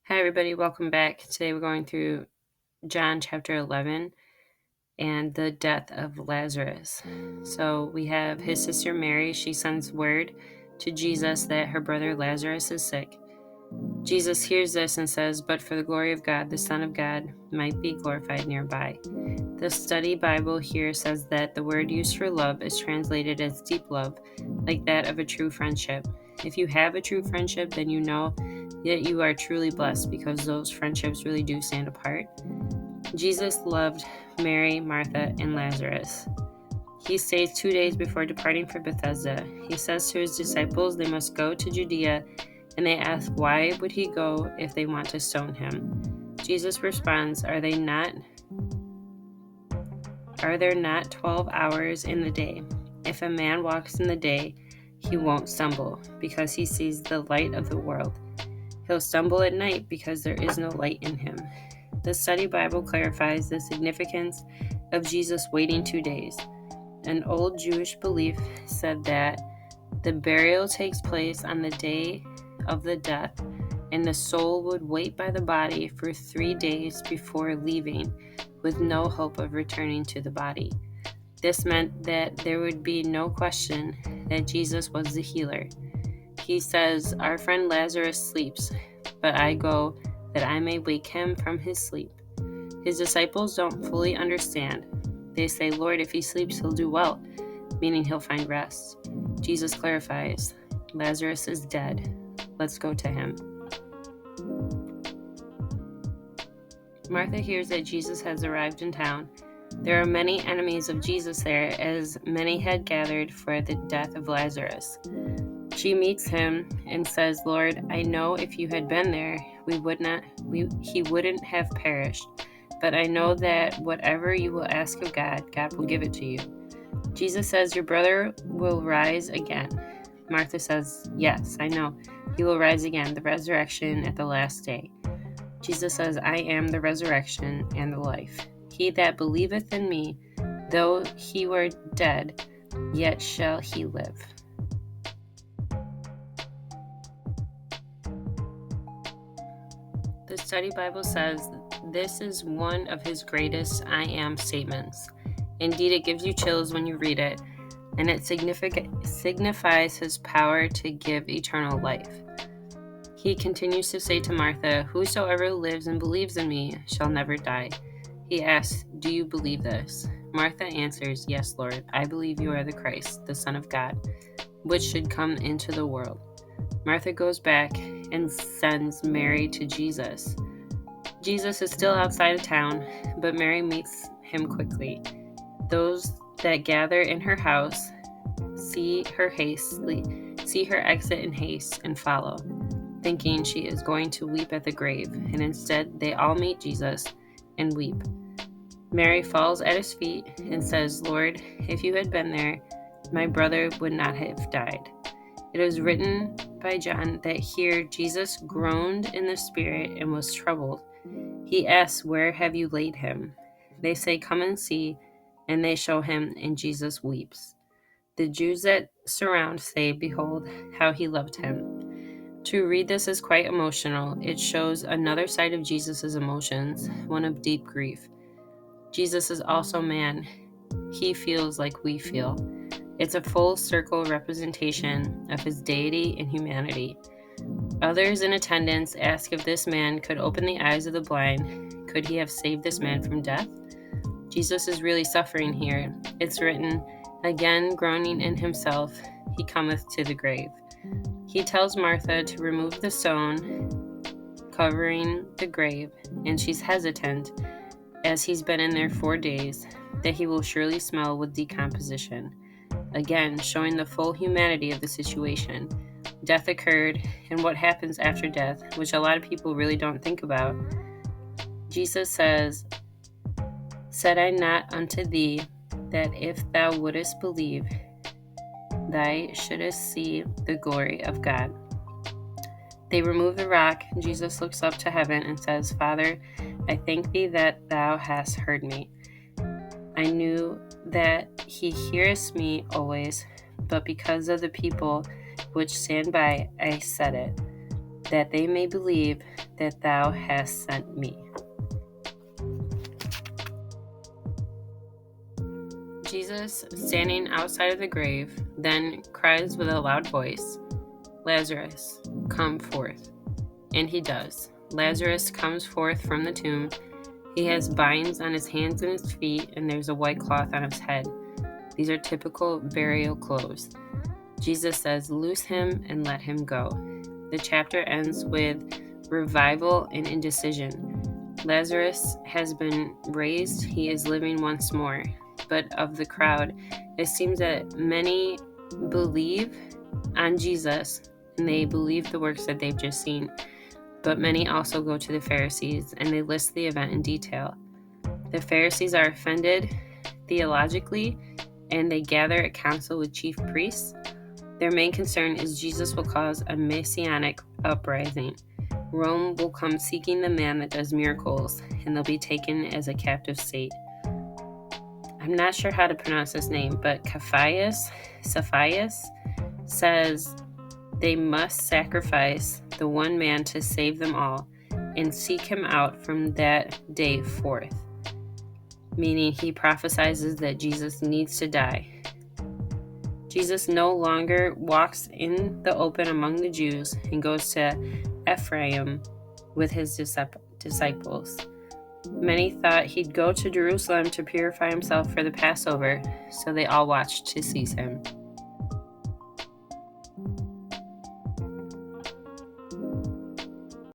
Hi, everybody. Welcome back. Today we're going through John chapter 11 and the death of Lazarus. So we have his sister Mary. She sends word to Jesus that her brother Lazarus is sick. Jesus hears this and says, "But for the glory of God, the Son of God might be glorified nearby." The study Bible here says that the word used for love is translated as deep love, like that of a true friendship. If you have a true friendship, then you know that you are truly blessed because those friendships really do stand apart. Jesus loved Mary, Martha, and Lazarus. He stays 2 days before departing for Bethesda. He says to his disciples they must go to Judea, and they ask why would he go if they want to stone him. Jesus responds, Are there not 12 hours in the day? If a man walks in the day, he won't stumble, because he sees the light of the world. He'll stumble at night because there is no light in him. The study Bible clarifies the significance of Jesus waiting 2 days. An old Jewish belief said that the burial takes place on the day of the death, and the soul would wait by the body for 3 days before leaving, with no hope of returning to the body. This meant that there would be no question that Jesus was the healer. He says, Our friend Lazarus sleeps, but I go that I may wake him from his sleep. His disciples don't fully understand. They say, Lord, if he sleeps, he'll do well, meaning he'll find rest. Jesus clarifies, Lazarus is dead. Let's go to him. Martha hears that Jesus has arrived in town. There are many enemies of Jesus there, as many had gathered for the death of Lazarus. She meets him and says, Lord, I know if you had been there, he wouldn't have perished. But I know that whatever you will ask of God, God will give it to you. Jesus says, Your brother will rise again. Martha says, Yes, I know. He will rise again, the resurrection at the last day. Jesus says, I am the resurrection and the life. He that believeth in me, though he were dead, yet shall he live. The study Bible says this is one of his greatest I am statements. Indeed, it gives you chills when you read it, and it signifies his power to give eternal life. He continues to say to Martha, Whosoever lives and believes in me shall never die. He asks, Do you believe this? Martha answers, Yes, Lord, I believe you are the Christ, the Son of God, which should come into the world. Martha goes back and sends Mary to Jesus. Jesus is still outside of town, but Mary meets him quickly. Those that gather in her house see her exit in haste and follow, thinking she is going to weep at the grave, and instead they all meet Jesus and weep. Mary falls at his feet and says, Lord, if you had been there, my brother would not have died. It is written by John that here Jesus groaned in the spirit and was troubled. He asks, Where have you laid him? They say, Come and see, and they show him, and Jesus weeps. The Jews that surround say, Behold, how he loved him. To read this is quite emotional. It shows another side of Jesus' emotions, one of deep grief. Jesus is also man. He feels like we feel. It's a full circle representation of his deity and humanity. Others in attendance ask if this man could open the eyes of the blind. Could he have saved this man from death? Jesus is really suffering here. It's written, Again groaning in himself, he cometh to the grave. He tells Martha to remove the stone covering the grave, and she's hesitant, as he's been in there 4 days, that he will surely smell with decomposition. Again, showing the full humanity of the situation. Death occurred, and what happens after death, which a lot of people really don't think about. Jesus says, Said I not unto thee, that if thou wouldest believe, thou shouldest see the glory of God. They remove the rock. Jesus looks up to heaven and says, Father, I thank thee that thou hast heard me. I knew that he heareth me always, but because of the people which stand by, I said it, that they may believe that thou hast sent me. Jesus, standing outside of the grave, then cries with a loud voice, Lazarus, come forth. And he does. Lazarus comes forth from the tomb. He has binds on his hands and his feet, and there's a white cloth on his head. These are typical burial clothes. Jesus says, loose him and let him go. The chapter ends with revival and indecision. Lazarus has been raised. He is living once more. But of the crowd, it seems that many believe on Jesus, and they believe the works that they've just seen. But many also go to the Pharisees, and they list the event in detail. The Pharisees are offended theologically, and they gather a council with chief priests. Their main concern is Jesus will cause a messianic uprising. Rome will come seeking the man that does miracles, and they'll be taken as a captive state. I'm not sure how to pronounce his name, but Cephius says they must sacrifice the one man to save them all and seek him out from that day forth. Meaning he prophesizes that Jesus needs to die. Jesus no longer walks in the open among the Jews and goes to Ephraim with his disciples. Many thought he'd go to Jerusalem to purify himself for the Passover, so they all watched to seize him.